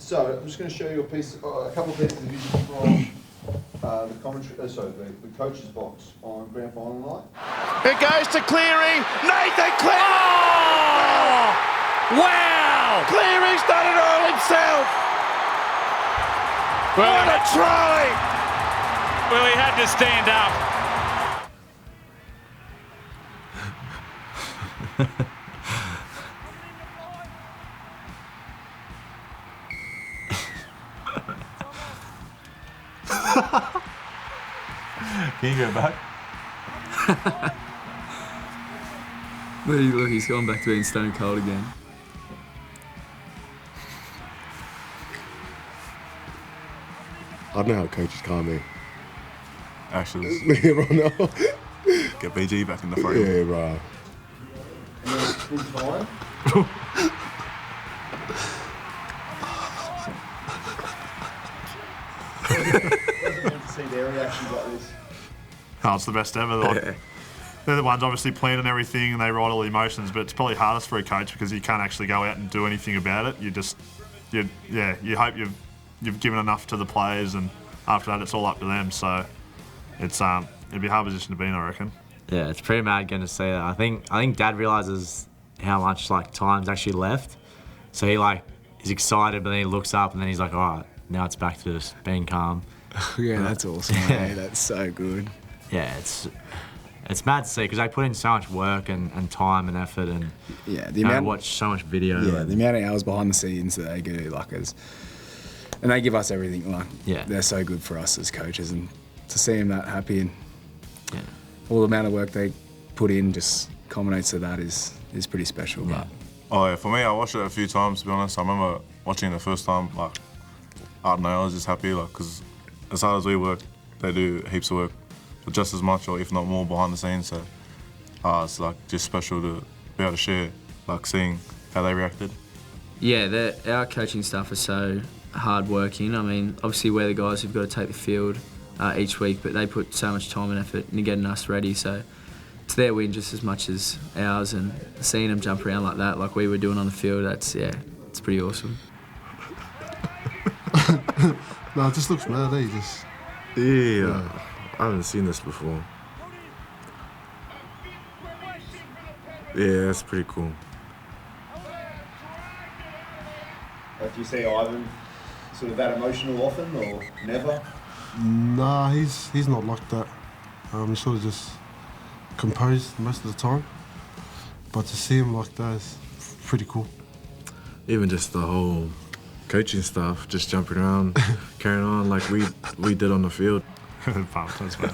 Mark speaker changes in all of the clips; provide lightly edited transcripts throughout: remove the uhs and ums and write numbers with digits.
Speaker 1: So I'm just going to show you a couple of pieces of video from the commentary. The coach's box on grand final night.
Speaker 2: It goes to Cleary. Nathan Cleary. Oh! Wow! Cleary's done it all himself. What a try!
Speaker 3: Well, he had to stand up.
Speaker 4: Can you go back?
Speaker 5: Look, he's gone back to being stone cold again.
Speaker 6: I don't know how coaches can't be.
Speaker 4: Actually,
Speaker 6: Everyone know.
Speaker 4: get BG back in the frame.
Speaker 6: Yeah, bro.
Speaker 1: Full time. To see their reactions like this.
Speaker 7: Oh, it's the best ever. They're the ones obviously playing and everything, and they ride all the emotions. But it's probably hardest for a coach because you can't actually go out and do anything about it. You hope you've given enough to the players, and after that, it's all up to them. So it's it'd be a hard position to be in, I reckon.
Speaker 8: Yeah, it's pretty mad getting to see that. I think Dad realizes how much time's actually left. So he's excited, but then he looks up and then he's like, all right, now it's back to just being calm.
Speaker 5: Yeah, that's awesome. Hey, that's so good.
Speaker 8: Yeah, it's mad to see because they put in so much work and time and effort, and watch so much video.
Speaker 5: Yeah, the amount of hours behind the scenes that they do, and they give us everything. They're so good for us as coaches, and to see them that happy and all the amount of work they put in just culminates to that is pretty special.
Speaker 8: Yeah.
Speaker 4: Oh yeah, for me, I watched it a few times. To be honest, I remember watching it the first time. I don't know, I was just happy, because as hard as we work, they do heaps of work, just as much or if not more behind the scenes. So it's just special to be able to share, seeing how they reacted.
Speaker 5: Yeah, our coaching staff are so hard working. I mean, obviously we're the guys who've got to take the field each week, but they put so much time and effort into getting us ready. So it's their win just as much as ours, and seeing them jump around like that, like we were doing on the field, it's pretty awesome.
Speaker 6: No, it just looks mad, eh?
Speaker 9: Yeah, I haven't seen this before. Yeah, that's pretty cool.
Speaker 1: Do you see Ivan sort of that emotional often, or never?
Speaker 6: Nah, he's not like that. He's sort of just composed most of the time. But to see him like that is pretty cool.
Speaker 9: Even just the whole coaching staff just jumping around, carrying on like we did on the field.
Speaker 7: Pumped, that's bad.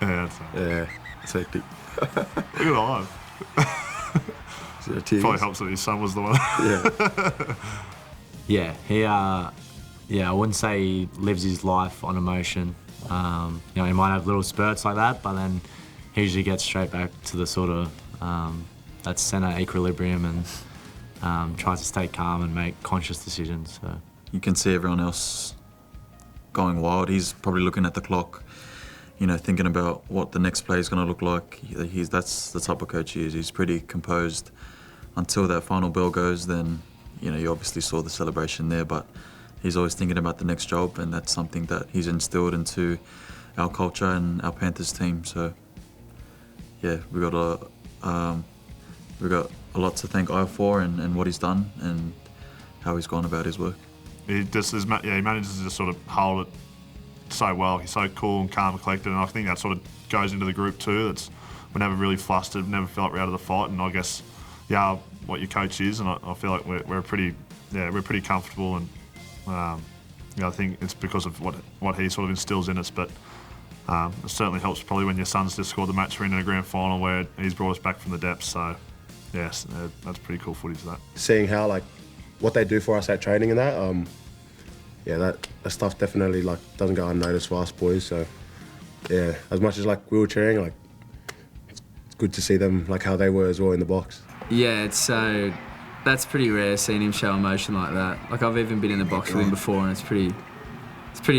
Speaker 9: Yeah, it's hectic.
Speaker 7: Look at Ivan. Probably helps that his son was the one.
Speaker 8: Yeah, he I wouldn't say he lives his life on emotion. He might have little spurts like that, but then he usually gets straight back to the sort of that centre equilibrium and tries to stay calm and make conscious decisions. So
Speaker 10: you can see everyone else going wild. He's probably looking at the clock, thinking about what the next play is going to look like. That's the type of coach he is. He's pretty composed until that final bell goes. Then, you obviously saw the celebration there, but he's always thinking about the next job, and that's something that he's instilled into our culture and our Panthers team. So, yeah, we got a lot to thank I for and what he's done and how he's gone about his work.
Speaker 7: He manages to just sort of hold it so well. He's so cool and calm and collected, and I think that sort of goes into the group too. We're never really flustered, never felt we're out of the fight, and I guess what your coach is, and I feel like we're pretty comfortable, and I think it's because of what he sort of instills in us. But it certainly helps probably when your son's just scored the match win in a grand final where he's brought us back from the depths. So yes, that's pretty cool footage. That
Speaker 6: seeing how what they do for us at training and that, that stuff definitely doesn't go unnoticed for us boys. So yeah, as much as we were cheering, it's good to see them how they were as well in the box.
Speaker 5: Yeah, that's pretty rare seeing him show emotion like that. I've even been in the box with him before, and it's pretty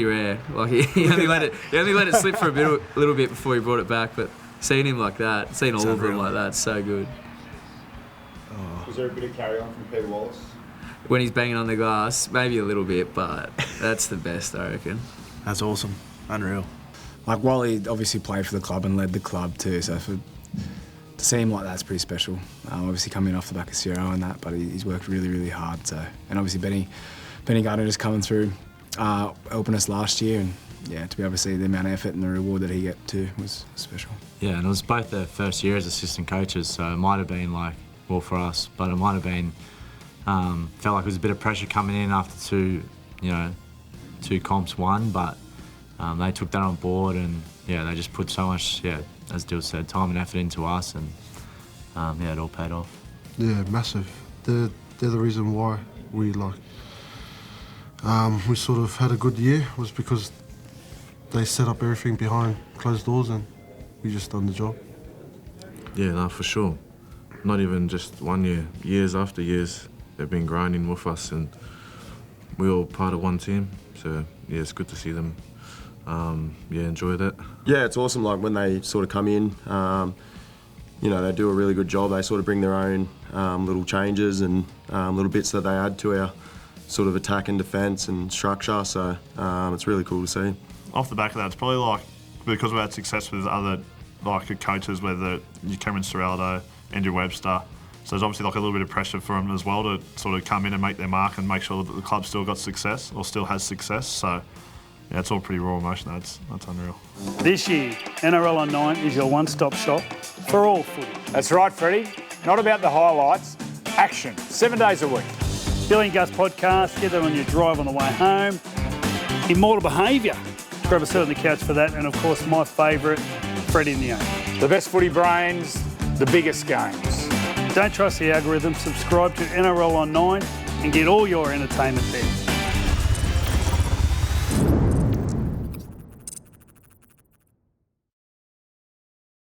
Speaker 5: rare. He only let it slip for a little bit before he brought it back. But seeing him like that, seeing all of them like that, it's so good.
Speaker 1: Was there a bit of carry on from Peter Wallace?
Speaker 5: When he's banging on the glass, maybe a little bit, but that's the best, I reckon.
Speaker 11: That's awesome. Unreal. Like, Wally obviously played for the club and led the club too, so to see him like that's pretty special. Obviously coming off the back of Sierra and that, but he's worked really, really hard. So, and obviously Benny Gardner just coming through, helping us last year, and yeah, to be able to see the amount of effort and the reward that he get too was special.
Speaker 8: Yeah, and it was both their first year as assistant coaches, so it might have been like, well, for us, but it might have been, felt like it was a bit of pressure coming in after two comps won, but they took that on board, and yeah, they just put so much, as Dill said, time and effort into us, and it all paid off.
Speaker 12: Yeah, massive. They're the reason why we we sort of had a good year, was because they set up everything behind closed doors and we just done the job.
Speaker 9: Yeah, no, for sure. Not even just 1 year, years after years, they've been grinding with us, and we're all part of one team. So yeah, it's good to see them. Enjoy that.
Speaker 6: Yeah, it's awesome. Like when they sort of come in, they do a really good job. They sort of bring their own little changes and little bits that they add to our sort of attack and defence and structure. So it's really cool to see.
Speaker 7: Off the back of that, it's probably like, because we've had success with other coaches, whether Cameron Ciraldo, Andrew Webster. So there's obviously like a little bit of pressure for them as well to sort of come in and make their mark and make sure that the club still got success or still has success. So yeah, it's all pretty raw emotion. That's unreal.
Speaker 13: This year, NRL on 9 is your one-stop shop for all footy.
Speaker 14: That's right, Freddie. Not about the highlights, action, 7 days a week.
Speaker 13: Billy and Gus podcast, get that on your drive on the way home. Immortal Behaviour, grab a seat on the couch for that. And of course, my favourite, Freddie in the 8.
Speaker 14: The best footy brains, the biggest games.
Speaker 13: Don't trust the algorithm, subscribe to NRL on 9 and get all your entertainment there.